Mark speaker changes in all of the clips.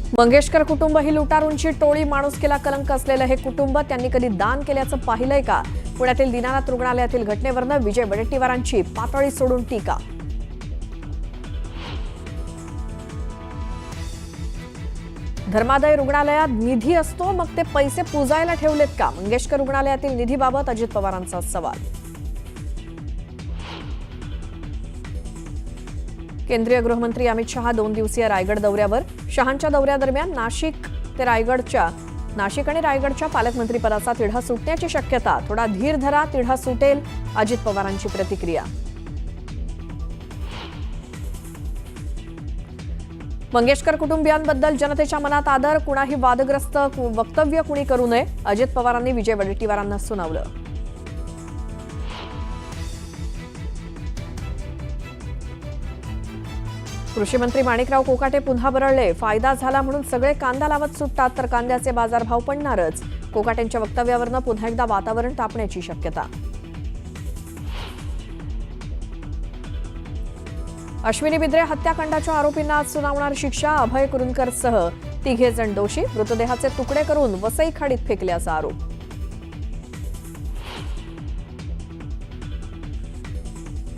Speaker 1: मंगेशकर कुटुंब ही लुटारूंची टोळी, माणुसकीला कलंक असलेलं हे कुटुंब. त्यांनी कधी दान केल्याचं पाहिलंय का? पुण्यातील दीनानाथ रुग्णालयातील घटनेवरनं विजय वडेट्टीवारांची पातळी सोडून टीका. धर्मादाय रुग्णालयात निधी असतो, मग ते पैसे पुजायला ठेवलेत का? मंगेशकर रुग्णालयातील निधीबाबत अजित पवारांचा सवाल. केंद्रीय गृहमंत्री अमित शहा 2 दिवसीय रायगड दौऱ्यावर. शहांच्या दौऱ्यादरम्यान नाशिक आणि रायगडच्या पालकमंत्रीपदाचा तिढा सुटण्याची शक्यता. थोडा धीर धरा, तिढा सुटेल, अजित पवारांची प्रतिक्रिया. मंगेशकर कुटुंबियांबद्दल जनतेच्या मनात आदर, कुणाही वादग्रस्त वक्तव्य कुणी करू नये, अजित पवारांनी विजय वडेट्टीवारांना सुनावलं. कृषी मंत्री माणिकराव कोकाटे पुन्हा बरळले. फायदा झाला म्हणून सगळे कांदा लावत सुटतात तर कांद्याचे बाजारभाव पडणारच. कोकाटेंच्या वक्तव्यावरनं पुन्हा एकदा वातावरण तापण्याची शक्यता. अश्विनी बिद्रे हत्याकांडाच्या आरोपींना आज सुनावणार शिक्षा. अभय कुरुंदकरसह 3 जण दोषी. मृतदेहाचे तुकडे करून वसई खाडीत फेकल्याचा आरोप.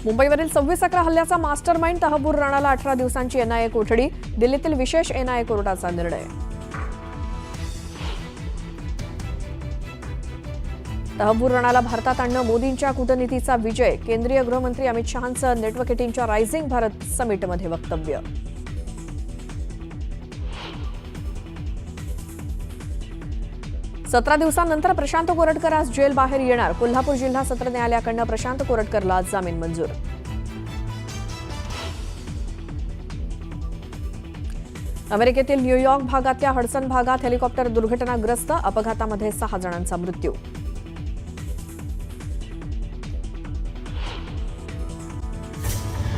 Speaker 1: मुंबईवरील 26/11 हल्ल्याचा मास्टर माइंड तहबूर राणाला 18 दिवसांची एनआयए कोठडी. दिल्लीतील विशेष एनआयए कोर्टाचा निर्णय. तहबूर राणाला भारतात आणणं मोदींच्या कूटनीतीचा विजय. केंद्रीय गृहमंत्री अमित शहांचं नेटवर्क 18च्या रायझिंग भारत समिटमध्ये वक्तव्य. सतरा दिवसांनंतर प्रशांत कोरटकर आज जेल बाहेर येणार. कोल्हापूर जिल्हा सत्र न्यायालयाकडून प्रशांत कोरटकरला जामीन मंजूर. अमेरिकेतील न्यूयॉर्क भागातल्या हडसन भागात हेलिकॉप्टर दुर्घटनाग्रस्त. अपघातामध्ये 6 जणांचा मृत्यू.